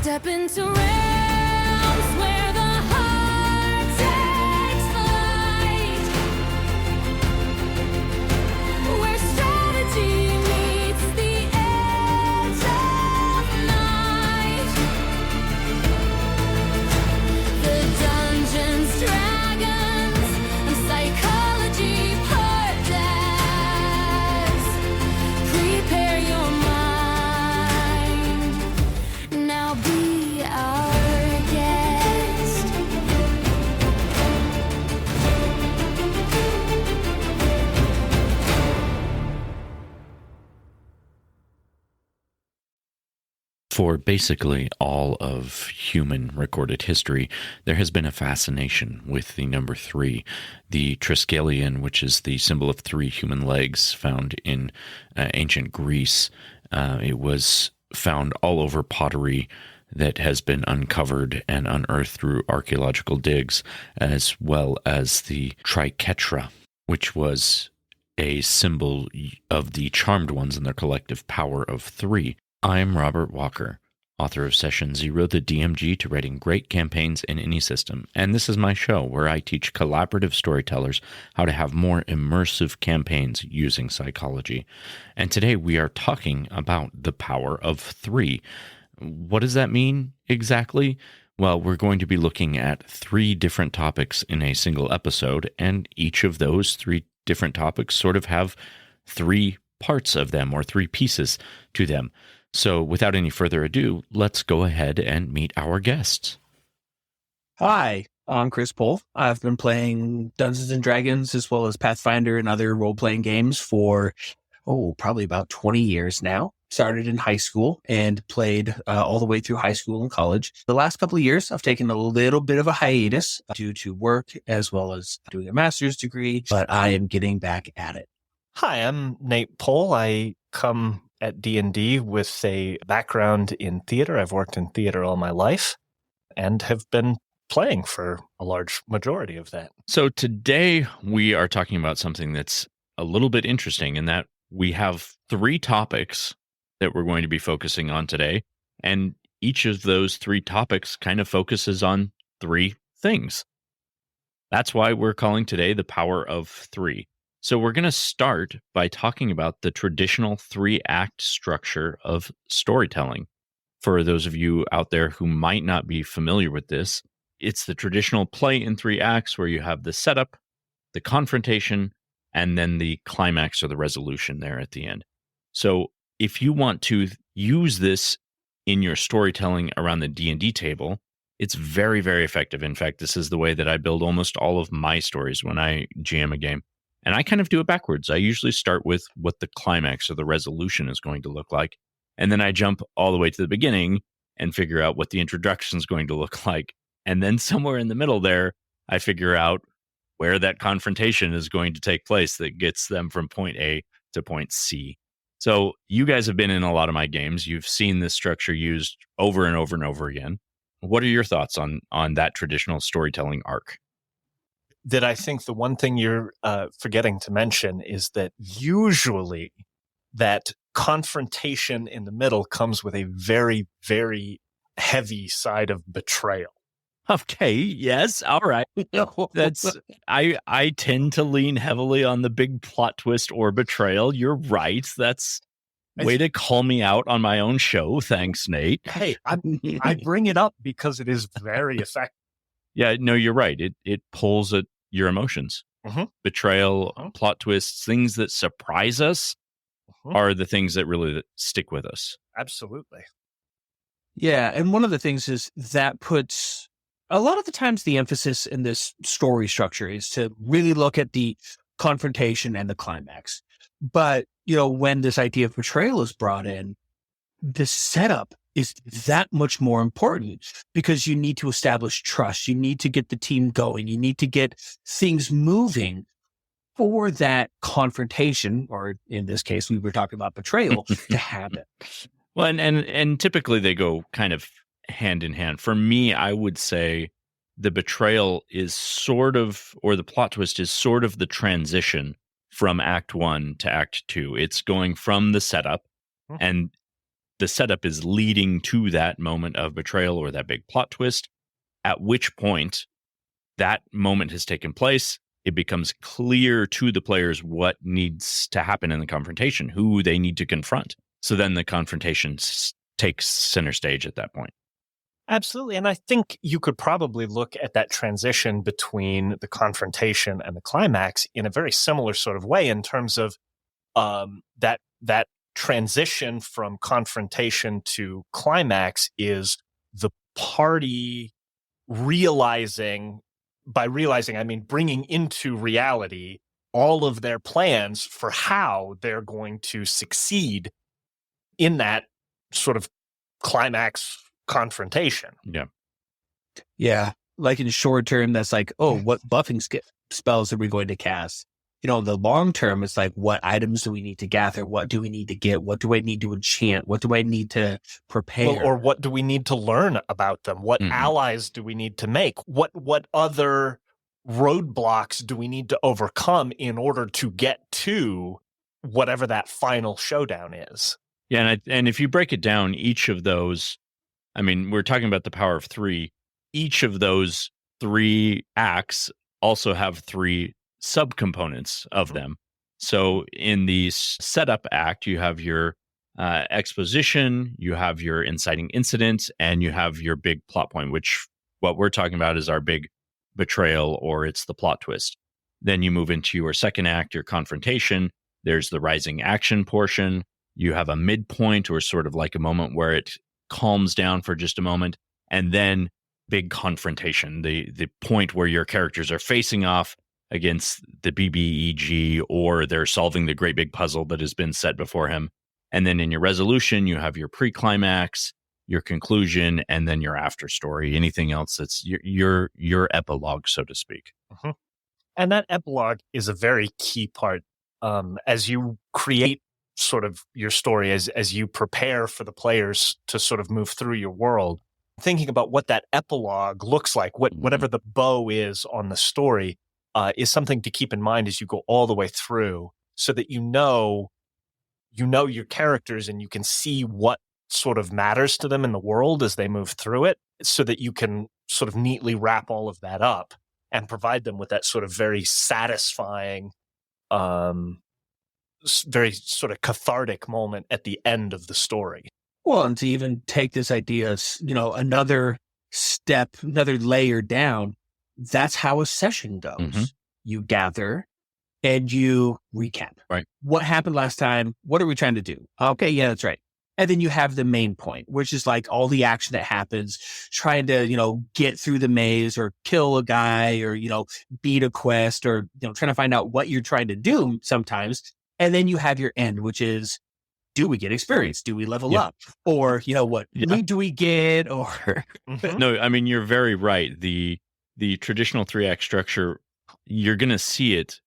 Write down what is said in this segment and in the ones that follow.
Step into realms where the heart takes flight, where strategy meets the edge of night. The Dungeons, Dragons, and Psychology Podcast. Prepare your mind. Now be our guest. For basically all of human recorded history, there has been a fascination with the number 3, the Triskelion, which is the symbol of 3 human legs found in ancient Greece. It was found all over pottery that has been uncovered and unearthed through archaeological digs, as well as the triquetra, which was a symbol of the Charmed Ones and their collective power of 3. I'm Robert Walker, author of Session Zero, the DMG to writing great campaigns in any system, and this is my show where I teach collaborative storytellers how to have more immersive campaigns using psychology. And today we are talking about the power of 3. What does that mean exactly? Well, we're going to be looking at 3 different topics in a single episode, and each of those 3 different topics sort of have 3 parts of them or 3 pieces to them. So without any further ado, let's go ahead and meet our guests. Hi, I'm Chris Pohl. I've been playing Dungeons and Dragons as well as Pathfinder and other role-playing games for, probably about 20 years now. Started in high school and played all the way through high school and college. The last couple of years, I've taken a little bit of a hiatus due to work as well as doing a master's degree, but I am getting back at it. Hi, I'm Nate Pohl. I come at D&D with a background in theater. I've worked in theater all my life and have been playing for a large majority of that. So today we are talking about something that's a little bit interesting in that we have 3 topics that we're going to be focusing on today, and each of those 3 topics kind of focuses on 3 things. That's why we're calling today the power of 3. So we're going to start by talking about the traditional 3-act structure of storytelling. For those of you out there who might not be familiar with this, it's the traditional play in 3 acts where you have the setup, the confrontation, and then the climax or the resolution there at the end. So if you want to use this in your storytelling around the D&D table, it's very, very effective. In fact, this is the way that I build almost all of my stories when I GM a game. And I kind of do it backwards. I usually start with what the climax or the resolution is going to look like. And then I jump all the way to the beginning and figure out what the introduction is going to look like. And then somewhere in the middle there, I figure out where that confrontation is going to take place that gets them from point A to point C. So you guys have been in a lot of my games. You've seen this structure used over and over and over again. What are your thoughts on that traditional storytelling arc? That I think the one thing you're forgetting to mention is that usually that confrontation in the middle comes with a very, very heavy side of betrayal. Okay, yes, all right. That's I tend to lean heavily on the big plot twist or betrayal. You're right. That's way to call me out on my own show. Thanks, Nate. Hey, I bring it up because it is very effective. Yeah, no, you're right. It pulls at your emotions. Mm-hmm. Betrayal, plot twists, things that surprise us are the things that really stick with us. Absolutely. Yeah, and one of the things is that puts a lot of the times the emphasis in this story structure is to really look at the confrontation and the climax. But, when this idea of betrayal is brought in, the setup is that much more important because you need to establish trust. You need to get the team going. You need to get things moving for that confrontation, or in this case, we were talking about betrayal, to happen. Well, and typically they go kind of hand in hand. For me, I would say the betrayal is sort of, or the plot twist is sort of the transition from Act 1 to Act 2. It's going from the setup, and the setup is leading to that moment of betrayal or that big plot twist, at which point that moment has taken place. It becomes clear to the players what needs to happen in the confrontation, who they need to confront. So then the confrontation takes center stage at that point. Absolutely. And I think you could probably look at that transition between the confrontation and the climax in a very similar sort of way, in terms of that transition from confrontation to climax is the party realizing, by realizing, I mean bringing into reality all of their plans for how they're going to succeed in that sort of climax confrontation. Yeah. Yeah. Like in short term, that's like, oh, what buffing spells are we going to cast? You know, the long term, it's like, what items do we need to gather? What do we need to get? What do I need to enchant? What do I need to prepare? Well, or what do we need to learn about them? What allies do we need to make? What other roadblocks do we need to overcome in order to get to whatever that final showdown is? Yeah, and if you break it down, each of those, I mean, we're talking about the power of three. Each of those three acts also have three subcomponents of them. So in the setup act, you have your exposition, you have your inciting incident, and you have your big plot point, which what we're talking about is our big betrayal, or it's the plot twist. Then you move into your second act, your confrontation. There's the rising action portion. You have a midpoint, or sort of like a moment where it calms down for just a moment, and then big confrontation, the point where your characters are facing off against the BBEG, or they're solving the great big puzzle that has been set before him. And then in your resolution, you have your pre-climax, your conclusion, and then your after story. Anything else that's your epilogue, so to speak. Mm-hmm. And that epilogue is a very key part as you create sort of your story, as you prepare for the players to sort of move through your world. Thinking about what that epilogue looks like, whatever the bow is on the story, is something to keep in mind as you go all the way through, so that you know your characters and you can see what sort of matters to them in the world as they move through it, so that you can sort of neatly wrap all of that up and provide them with that sort of very satisfying, very sort of cathartic moment at the end of the story. Well, and to even take this idea, another step, another layer down, that's how a session goes. Mm-hmm. You gather and you recap. Right. What happened last time? What are we trying to do? Okay, yeah, that's right. And then you have the main point, which is like all the action that happens, trying to, get through the maze or kill a guy or, beat a quest or, trying to find out what you're trying to do sometimes. And then you have your end, which is, do we get experience? Do we level up? Or, what loot do we get? Or No, I mean, you're very right. The traditional 3-act structure, you're going to see it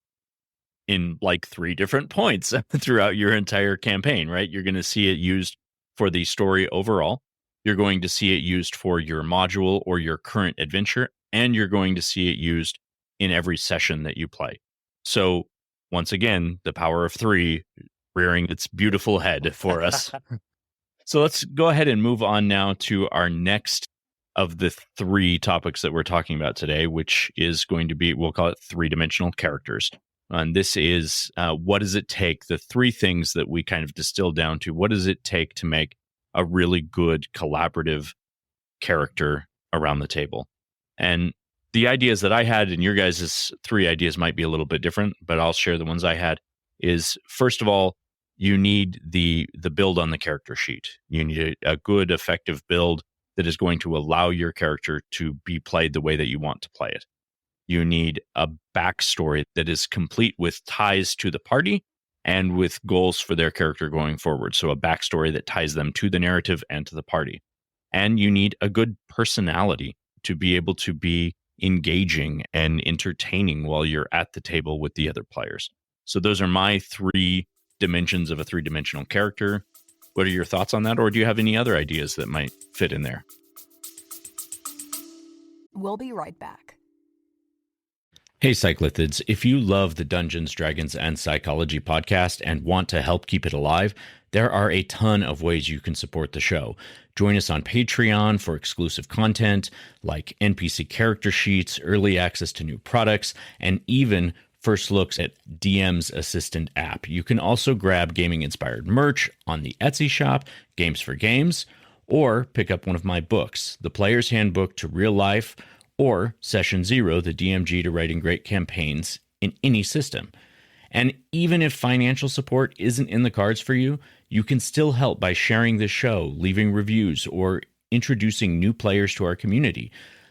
in like 3 different points throughout your entire campaign, right? You're going to see it used for the story overall. You're going to see it used for your module or your current adventure, and you're going to see it used in every session that you play. So once again, the power of 3 rearing its beautiful head for us. So let's go ahead and move on now to our next of the 3 topics that we're talking about today, which is going to be, we'll call it 3-dimensional characters. And this is what does it take, the 3 things that we kind of distill down to, what does it take to make a really good collaborative character around the table? And the ideas that I had, and your guys' 3 ideas might be a little bit different, but I'll share the ones I had, is first of all, you need the build on the character sheet. You need a good, effective build that is going to allow your character to be played the way that you want to play it. You need a backstory that is complete with ties to the party and with goals for their character going forward. So a backstory that ties them to the narrative and to the party. And you need a good personality to be able to be engaging and entertaining while you're at the table with the other players. So those are my 3 dimensions of a 3-dimensional character. What are your thoughts on that? Or do you have any other ideas that might fit in there? We'll be right back. Hey, Cyclithids, if you love the Dungeons, Dragons, and Psychology podcast and want to help keep it alive, There are a ton of ways you can support the show. Join us on Patreon for exclusive content like NPC character sheets, early access to new products, and even first looks at DM's Assistant app. You can also grab gaming-inspired merch on the Etsy shop, Games for Games, or pick up one of my books, The Player's Handbook to Real Life, or Session Zero, the DMG to Writing Great Campaigns in any system. And even if financial support isn't in the cards for you, you can still help by sharing the show, leaving reviews, or introducing new players to our community.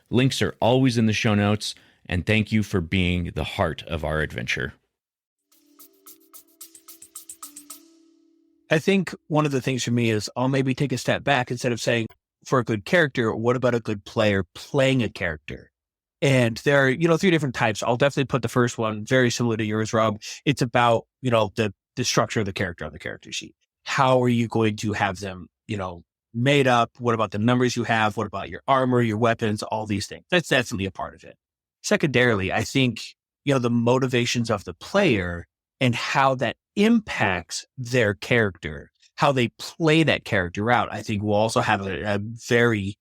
Links are always in the show notes, and thank you for being the heart of our adventure. I think one of the things for me is I'll maybe take a step back instead of saying for a good character, what about a good player playing a character? And there are, 3 different types. I'll definitely put the first one very similar to yours, Rob. It's about, the structure of the character on the character sheet. How are you going to have them, made up? What about the numbers you have? What about your armor, your weapons, all these things? That's definitely a part of it. Secondarily, I think, the motivations of the player and how that impacts their character, how they play that character out, I think will also have a very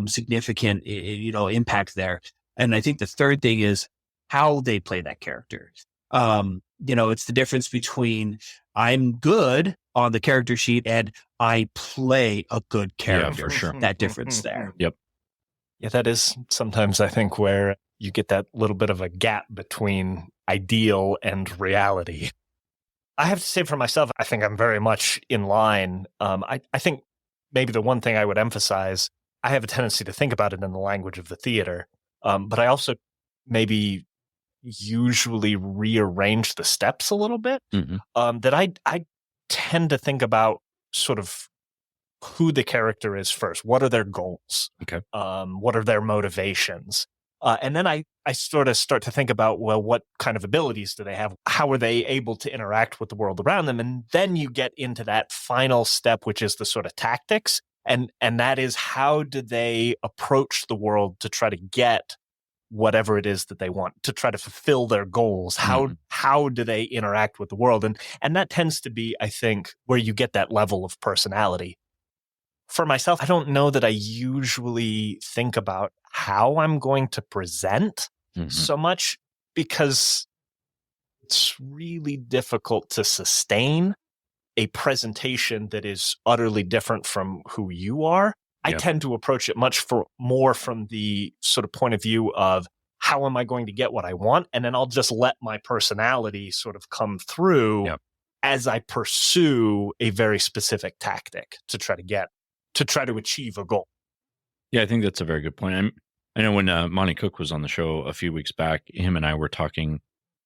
significant, impact there. And I think the third thing is how they play that character. It's the difference between I'm good on the character sheet and I play a good character. Yeah, for sure. That difference there. Yep. Yeah, that is sometimes, I think, where you get that little bit of a gap between ideal and reality. I have to say for myself, I think I'm very much in line. I think maybe the one thing I would emphasize, I have a tendency to think about it in the language of the theater. But I also maybe usually rearrange the steps a little bit. That I tend to think about sort of who the character is first. What are their goals? Okay. What are their motivations? And then I sort of start to think about, well, what kind of abilities do they have? How are they able to interact with the world around them? And then you get into that final step, which is the sort of tactics. And that is, how do they approach the world to try to get whatever it is that they want, to try to fulfill their goals? How do they interact with the world? And that tends to be, I think, where you get that level of personality. For myself, I don't know that I usually think about how I'm going to present so much, because it's really difficult to sustain a presentation that is utterly different from who you are. I tend to approach it much more from the sort of point of view of, how am I going to get what I want? And then I'll just let my personality sort of come through as I pursue a very specific tactic to try to achieve a goal. Yeah, I think that's a very good point. I know when Monty Cook was on the show a few weeks back, him and I were talking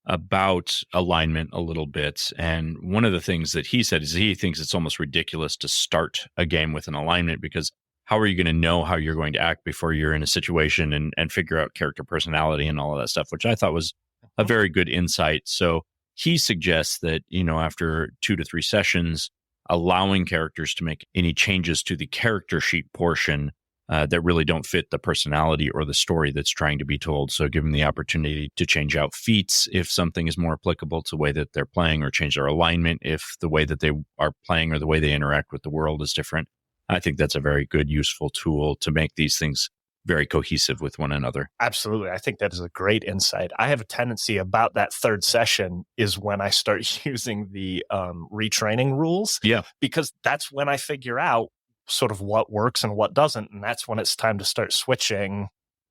about alignment a little bit. And one of the things that he said is he thinks it's almost ridiculous to start a game with an alignment, because how are you going to know how you're going to act before you're in a situation and figure out character personality and all of that stuff, which I thought was a very good insight. So he suggests that, after 2 to 3 sessions, allowing characters to make any changes to the character sheet portion that really don't fit the personality or the story that's trying to be told. So give them the opportunity to change out feats if something is more applicable to the way that they're playing, or change their alignment if the way that they are playing or the way they interact with the world is different. I think that's a very good, useful tool to make these things very cohesive with one another. Absolutely. I think that is a great insight. I have a tendency about that third session is when I start using the retraining rules. Yeah. Because that's when I figure out sort of what works and what doesn't. And that's when it's time to start switching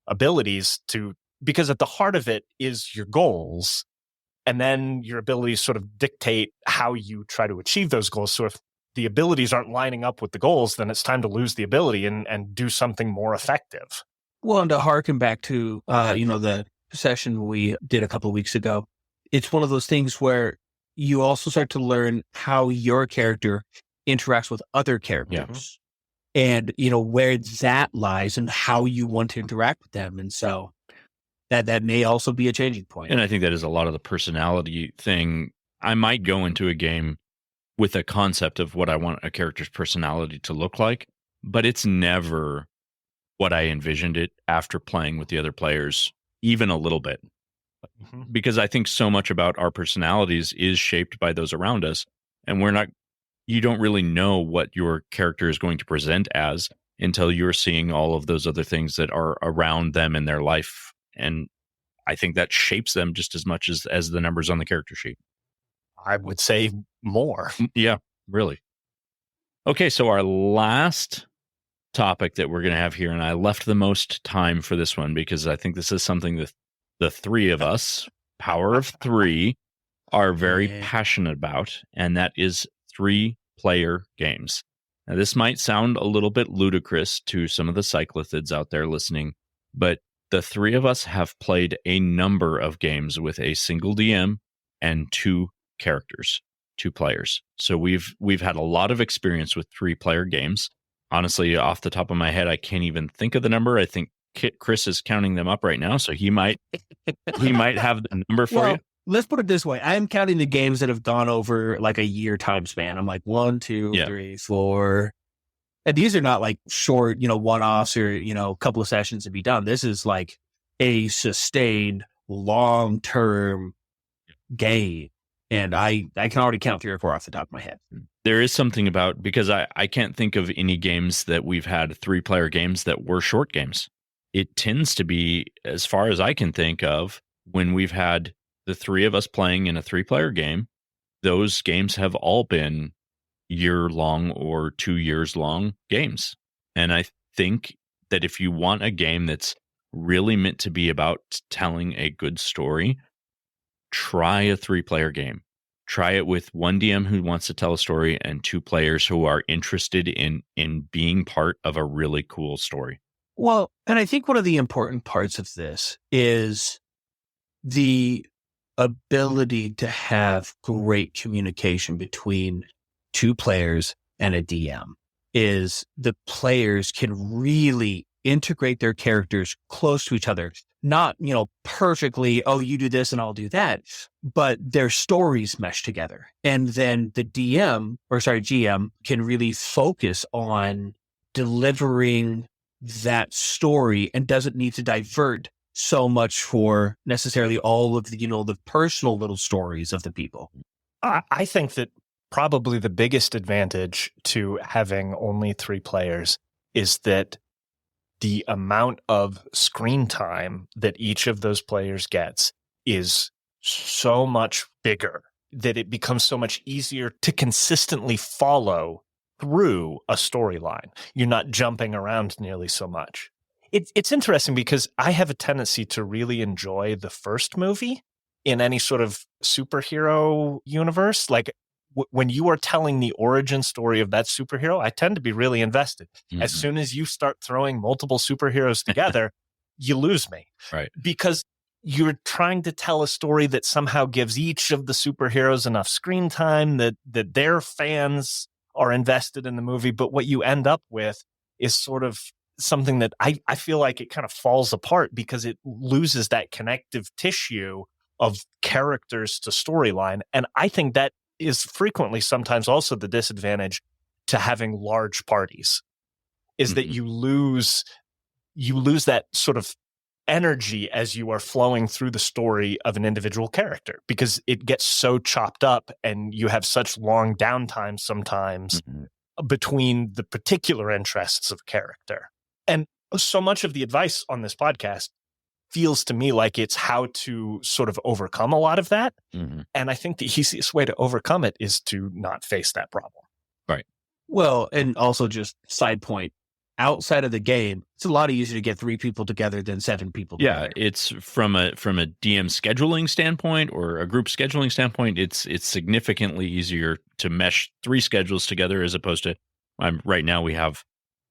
abilities because at the heart of it is your goals. And then your abilities sort of dictate how you try to achieve those goals. So if the abilities aren't lining up with the goals, then it's time to lose the ability and do something more effective. Well, and to harken back to, the session we did a couple of weeks ago, it's one of those things where you also start to learn how your character interacts with other characters and, where that lies and how you want to interact with them. And so that may also be a changing point. And I think that is a lot of the personality thing. I might go into a game with a concept of what I want a character's personality to look like, but it's never what I envisioned it after playing with the other players, even a little bit. Because I think so much about our personalities is shaped by those around us, and we're not, you don't really know what your character is going to present as until you're seeing all of those other things that are around them in their life. And I think that shapes them just as much as the numbers on the character sheet. I would say more. Yeah, really. Okay, so our last topic that we're going to have here, and I left the most time for this one because I think this is something that the three of us, power of three, are very passionate about, and that is 3-player games. Now, this might sound a little bit ludicrous to some of the cyclothids out there listening, but the three of us have played a number of games with a single DM and 2 characters, 2 players. So we've had a lot of experience with 3-player games. Honestly, off the top of my head, I can't even think of the number. I think Chris is counting them up right now, so he might have the number for you. Let's put it this way. I am counting the games that have gone over like a year time span. I'm like 1, 2, 3, 4. And these are not like short, one-offs or, a couple of sessions to be done. This is like a sustained long-term game. And I can already count 3 or 4 off the top of my head. There is something about, because I can't think of any games that we've had 3-player games that were short games. It tends to be, as far as I can think of, when we've had the 3 of us playing in a 3-player game, those games have all been year-long or 2 years long games. And I think that if you want a game that's really meant to be about telling a good story, try a 3-player game. Try it with 1 DM who wants to tell a story and 2 players who are interested in being part of a really cool story. Well, and I think one of the important parts of this is the ability to have great communication between 2 players and a DM. Is the players can really integrate their characters close to each other. Not, perfectly, oh, you do this and I'll do that, but their stories mesh together. And then the GM can really focus on delivering that story and doesn't need to divert so much for necessarily all of the, the personal little stories of the people. I think that probably the biggest advantage to having only 3 players is that the amount of screen time that each of those players gets is so much bigger that it becomes so much easier to consistently follow through a storyline. You're not jumping around nearly so much. It's interesting because I have a tendency to really enjoy the first movie in any sort of superhero universe. Like when you are telling the origin story of that superhero, I tend to be really invested. Mm-hmm. As soon as you start throwing multiple superheroes together, you lose me. Right. Because you're trying to tell a story that somehow gives each of the superheroes enough screen time that their fans are invested in the movie. But what you end up with is sort of something that I feel like it kind of falls apart because it loses that connective tissue of characters to storyline. And I think that is frequently sometimes also the disadvantage to having large parties is that you lose that sort of energy as you are flowing through the story of an individual character because it gets so chopped up and you have such long downtime sometimes between the particular interests of character. And so much of the advice on this podcast feels to me like it's how to sort of overcome a lot of that. Mm-hmm. And I think the easiest way to overcome it is to not face that problem. Right. Well, and also just side point, outside of the game, it's a lot easier to get 3 people together than 7 people together. Yeah, it's from a DM scheduling standpoint or a group scheduling standpoint, it's significantly easier to mesh 3 schedules together as opposed to right now we have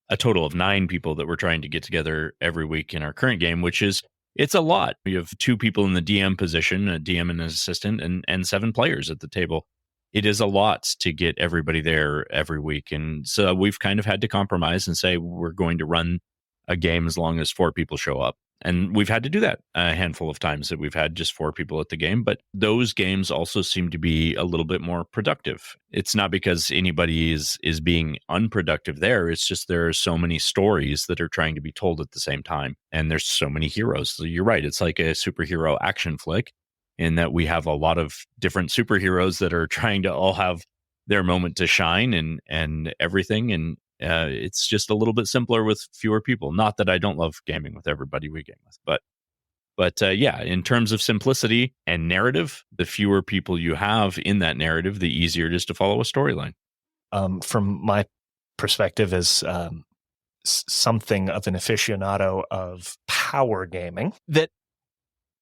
a total of 9 people that we're trying to get together every week in our current game, which is it's a lot. We have 2 people in the DM position, a DM and an assistant, and 7 players at the table. It is a lot to get everybody there every week. And so we've kind of had to compromise and say we're going to run a game as long as 4 people show up. And we've had to do that a handful of times that we've had just 4 people at the game. But those games also seem to be a little bit more productive. It's not because anybody is being unproductive there. It's just there are so many stories that are trying to be told at the same time. And there's so many heroes. So you're right. It's like a superhero action flick in that we have a lot of different superheroes that are trying to all have their moment to shine and everything. And it's just a little bit simpler with fewer people. Not that I don't love gaming with everybody we game with, but yeah, in terms of simplicity and narrative, the fewer people you have in that narrative, the easier it is to follow a storyline. From my perspective as something of an aficionado of power gaming, that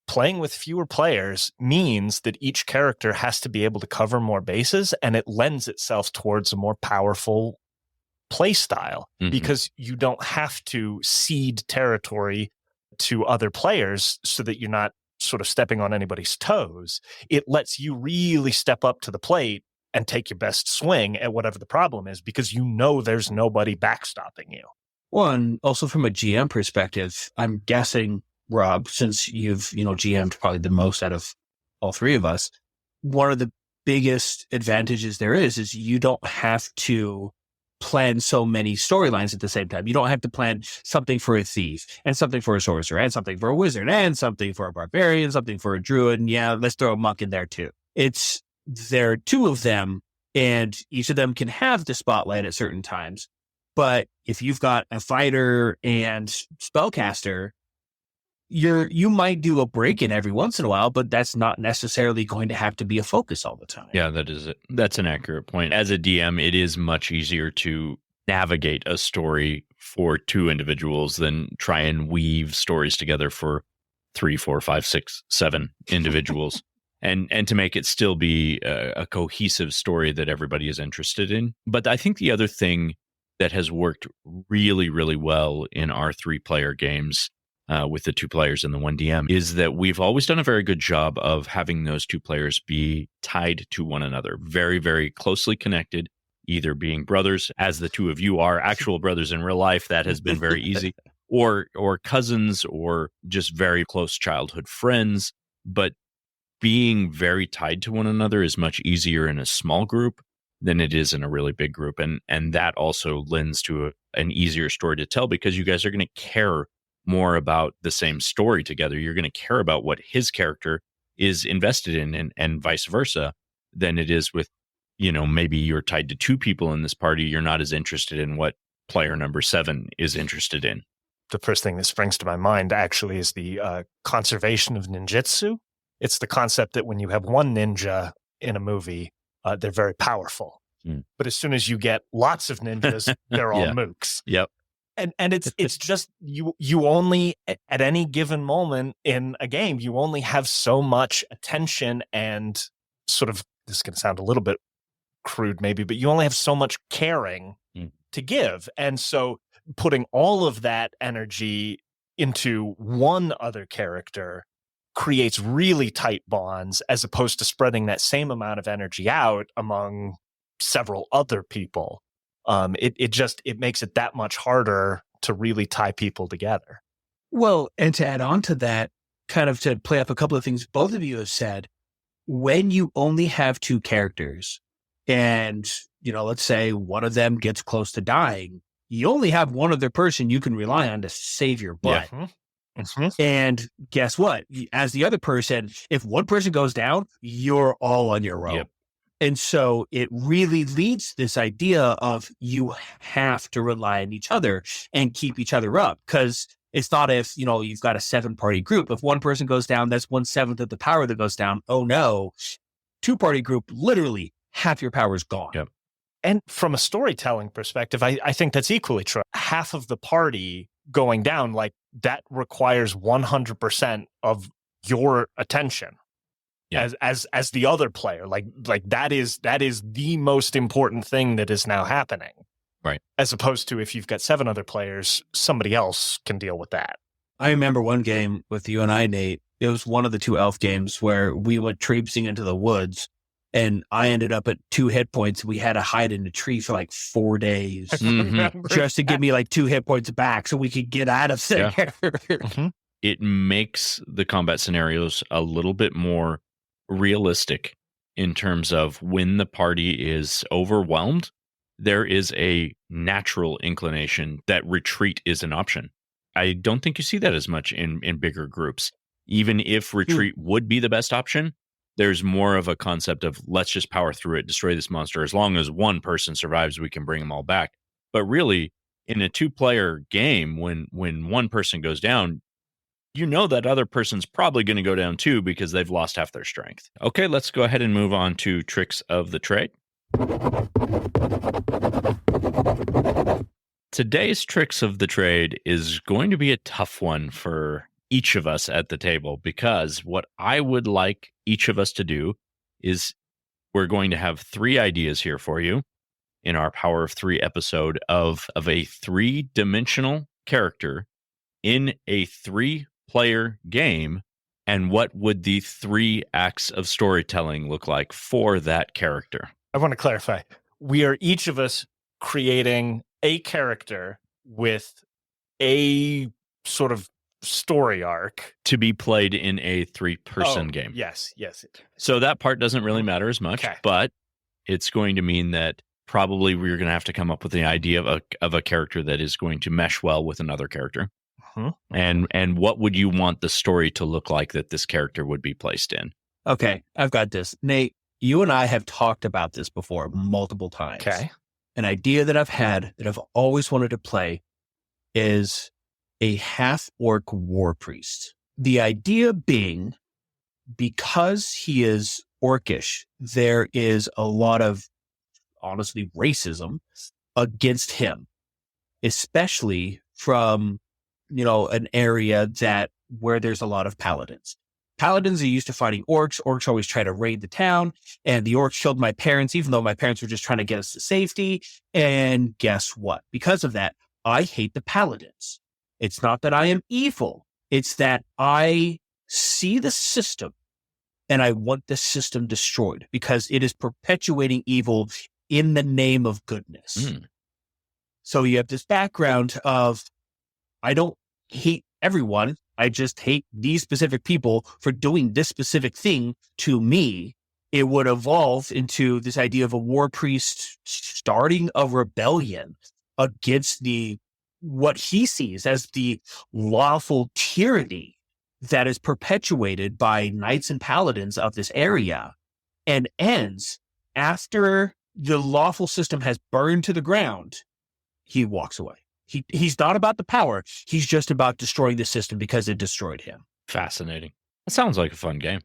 playing with fewer players means that each character has to be able to cover more bases, and it lends itself towards a more powerful play style because you don't have to cede territory to other players so that you're not sort of stepping on anybody's toes. It lets you really step up to the plate and take your best swing at whatever the problem is because you know there's nobody backstopping you. Well, and also from a GM perspective, I'm guessing, Rob, since you've, GM'd probably the most out of all three of us, one of the biggest advantages there is you don't have to plan so many storylines at the same time. You don't have to plan something for a thief and something for a sorcerer and something for a wizard and something for a barbarian, something for a druid. And yeah, let's throw a monk in there too. There are two of them and each of them can have the spotlight at certain times. But if you've got a fighter and spellcaster, you might do a break-in every once in a while, but that's not necessarily going to have to be a focus all the time. Yeah, that is it. That's an accurate point. As a DM, it is much easier to navigate a story for two individuals than try and weave stories together for 3, 4, 5, 6, 7 individuals. And to make it still be a cohesive story that everybody is interested in. But I think the other thing that has worked really, really well in our 3-player games with the 2 players and the 1 DM is that we've always done a very good job of having those 2 players be tied to one another, very, very closely connected, either being brothers, as the 2 of you are actual brothers in real life. That has been very easy, or cousins, or just very close childhood friends. But being very tied to one another is much easier in a small group than it is in a really big group. And that also lends to an easier story to tell because you guys are going to care more about the same story together. You're going to care about what his character is invested in and vice versa than it is with, maybe you're tied to 2 people in this party. You're not as interested in what player number 7 is interested in. The first thing that springs to my mind actually is the conservation of ninjutsu. It's the concept that when you have one ninja in a movie, they're very powerful. But as soon as you get lots of ninjas, they're all mooks. Yep. And it's just you only at any given moment in a game, you only have so much attention and sort of, this is going to sound a little bit crude maybe, but you only have so much caring to give. And so putting all of that energy into one other character creates really tight bonds as opposed to spreading that same amount of energy out among several other people. It makes it that much harder to really tie people together. Well, and to add on to that, kind of to play up a couple of things both of you have said, when you only have 2 characters and, let's say one of them gets close to dying, you only have one other person you can rely on to save your butt. Yeah. And guess what? As the other person, if one person goes down, you're all on your own. Yep. And so it really leads to this idea of you have to rely on each other and keep each other up. Because it's not if, you've got a 7-party group. If one person goes down, that's 1/7 of the power that goes down. Oh no. 2-party group, literally half your power is gone. Yep. And from a storytelling perspective, I think that's equally true. Half of the party going down, like that requires 100% of your attention. Yeah. As the other player, like that is the most important thing that is now happening. Right. As opposed to if you've got 7 other players, somebody else can deal with that. I remember one game with you and I, Nate. It was one of the 2 elf games where we went traipsing into the woods and I ended up at 2 hit points. We had to hide in a tree for like 4 days just to give me like 2 hit points back so we could get out of there. Yeah. It makes the combat scenarios a little bit more realistic in terms of when the party is overwhelmed, there is a natural inclination that retreat is an option. I don't think you see that as much in bigger groups. Even if retreat would be the best option, there's more of a concept of let's just power through it, destroy this monster. As long as one person survives, we can bring them all back. But really, in a 2-player game, when one person goes down, you know that other person's probably going to go down too because they've lost half their strength. Okay, let's go ahead and move on to tricks of the trade. Today's tricks of the trade is going to be a tough one for each of us at the table, because what I would like each of us to do is we're going to have 3 ideas here for you in our Power of 3 episode of a 3-dimensional character in a 3-player game, and what would the 3 acts of storytelling look like for that character. I want to clarify. We are each of us creating a character with a sort of story arc to be played in a 3-person game. Yes. So that part doesn't really matter as much, but it's going to mean that probably we're going to have to come up with the idea of a character that is going to mesh well with another character. And what would you want the story to look like that this character would be placed in? Okay, I've got this. Nate, you and I have talked about this before multiple times. Okay. An idea that I've had that I've always wanted to play is a half-orc war priest. The idea being, because he is orcish, there is a lot of, honestly, racism against him, especially from, an area where there's a lot of paladins. Paladins are used to fighting orcs. Orcs always try to raid the town, and the orcs killed my parents, even though my parents were just trying to get us to safety. And guess what? Because of that, I hate the paladins. It's not that I am evil. It's that I see the system and I want the system destroyed because it is perpetuating evil in the name of goodness. So you have this background of, I don't hate everyone. I just hate these specific people for doing this specific thing to me. It would evolve into this idea of a war priest starting a rebellion against what he sees as the lawful tyranny that is perpetuated by knights and paladins of this area, and ends after the lawful system has burned to the ground. He walks away. He's not about the power. He's just about destroying the system because it destroyed him. Fascinating. That sounds like a fun game.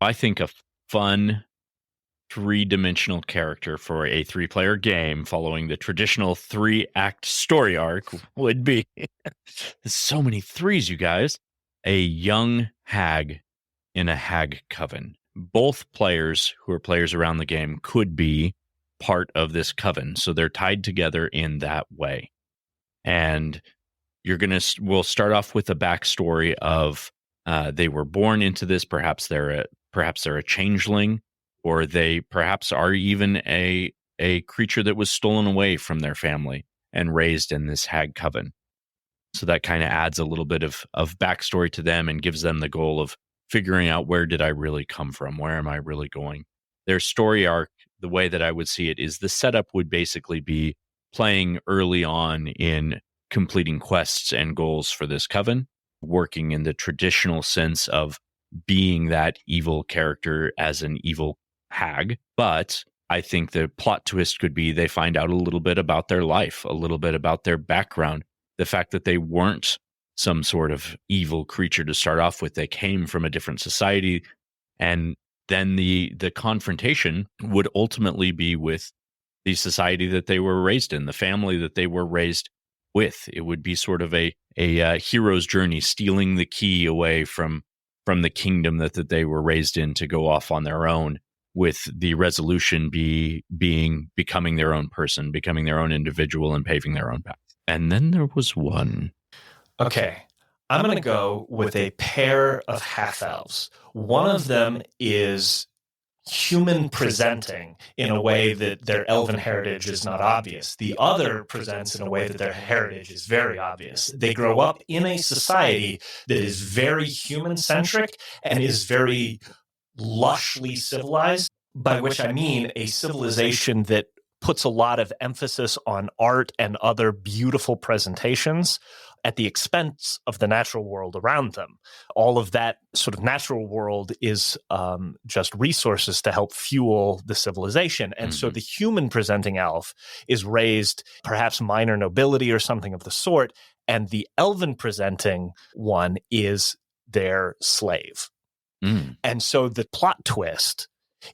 I think a fun 3-dimensional character for a 3-player game following the traditional 3-act story arc would be there's so many 3s, you guys. A young hag in a hag coven. Both players who are players around the game could be part of this coven, so they're tied together in that way. And we'll start off with a backstory of they were born into this. Perhaps they're a changeling, or they perhaps are even a creature that was stolen away from their family and raised in this hag coven. So that kind of adds a little bit of backstory to them and gives them the goal of figuring out, where did I really come from? Where am I really going? Their story arc, the way that I would see it, is the setup would basically be playing early on in completing quests and goals for this coven, working in the traditional sense of being that evil character as an evil hag. But I think the plot twist could be they find out a little bit about their life, a little bit about their background, the fact that they weren't some sort of evil creature to start off with. They came from a different society, and then the confrontation would ultimately be with the society that they were raised in, the family that they were raised with. It would be sort of a hero's journey, stealing the key away from the kingdom that they were raised in to go off on their own, with the resolution becoming their own person, becoming their own individual, and paving their own path. And then there was one. Okay. I'm going to go with a pair of half-elves. One of them is human presenting in a way that their elven heritage is not obvious. The other presents in a way that their heritage is very obvious. They grow up in a society that is very human-centric and is very lushly civilized, by which I mean a civilization that puts a lot of emphasis on art and other beautiful presentations, at the expense of the natural world around them. All of that sort of natural world is just resources to help fuel the civilization. And so the human presenting elf is raised perhaps minor nobility or something of the sort, and the elven presenting one is their slave. And so the plot twist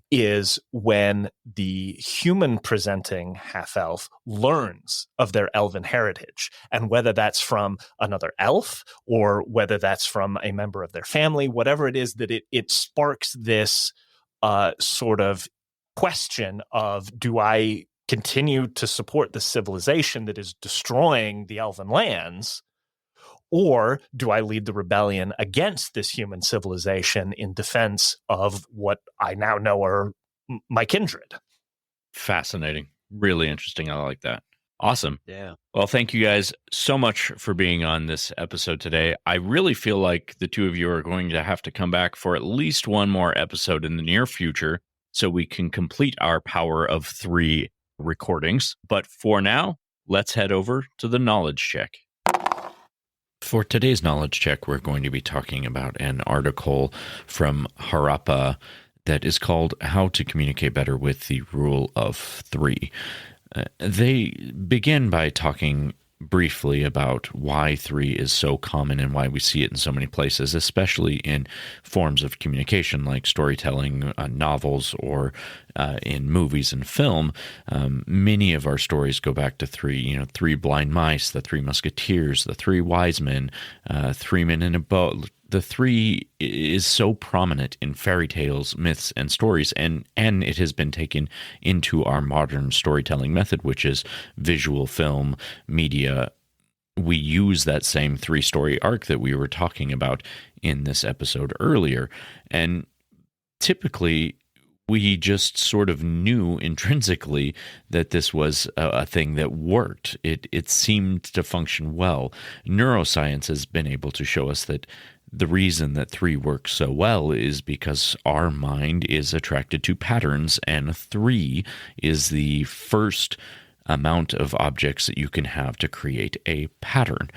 is when the human presenting half-elf learns of their elven heritage, and whether that's from another elf or whether that's from a member of their family, whatever it is, that it sparks this sort of question of, do I continue to support the civilization that is destroying the elven lands, or do I lead the rebellion against this human civilization in defense of what I now know are my kindred? Fascinating. Really interesting. I like that. Awesome. Yeah. Well, thank you guys so much for being on this episode today. I really feel like the two of you are going to have to come back for at least one more episode in the near future so we can complete our Power of 3 recordings. But for now, let's head over to the knowledge check. For today's knowledge check, we're going to be talking about an article from Harappa that is called How to Communicate Better with the Rule of 3. They begin by talking briefly about why 3 is so common and why we see it in so many places, especially in forms of communication like storytelling, novels, or in movies and film. Many of our stories go back to 3, 3 blind mice, the 3 musketeers, the 3 wise men, 3 men in a boat. The 3 is so prominent in fairy tales, myths, and stories, and it has been taken into our modern storytelling method, which is visual film, media. We use that same 3-story arc that we were talking about in this episode earlier, and typically we just sort of knew intrinsically that this was a thing that worked. It seemed to function well. Neuroscience has been able to show us that the reason that 3 works so well is because our mind is attracted to patterns, and 3 is the first amount of objects that you can have to create a pattern.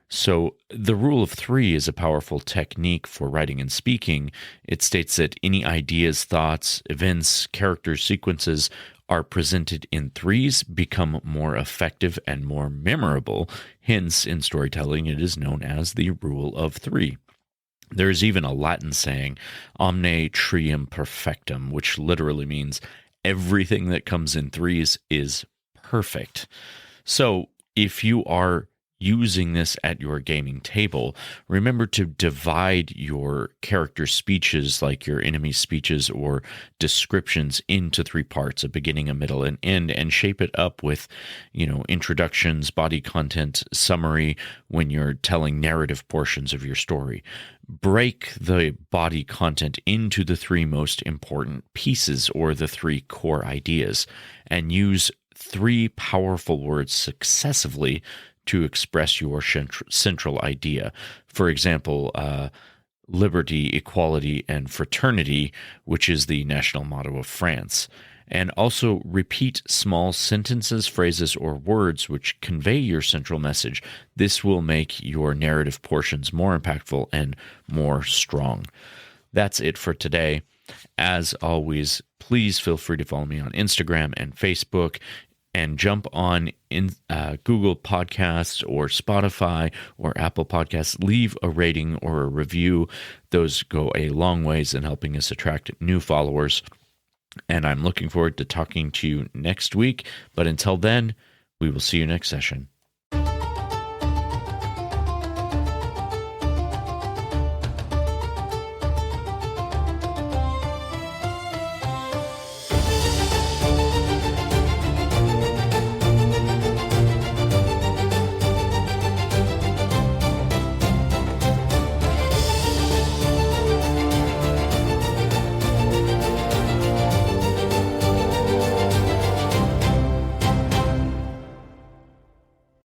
So the rule of 3 is a powerful technique for writing and speaking. It states that any ideas, thoughts, events, characters, sequences are presented in 3s become more effective and more memorable. Hence, in storytelling, it is known as the rule of 3. There is even a Latin saying, omne trium perfectum, which literally means everything that comes in 3s is perfect. So if you are using this at your gaming table, remember to divide your character speeches, like your enemy speeches or descriptions, into 3 parts: a beginning, a middle, and end, and shape it up with, introductions, body content, summary when you're telling narrative portions of your story. Break the body content into the 3 most important pieces, or the 3 core ideas, and use 3 powerful words successively to express your central idea. For example, liberty, equality, and fraternity, which is the national motto of France. And also repeat small sentences, phrases, or words which convey your central message. This will make your narrative portions more impactful and more strong. That's it for today. As always, please feel free to follow me on Instagram and Facebook, and jump on in Google Podcasts or Spotify or Apple Podcasts. Leave a rating or a review. Those go a long ways in helping us attract new followers. And I'm looking forward to talking to you next week. But until then, we will see you next session.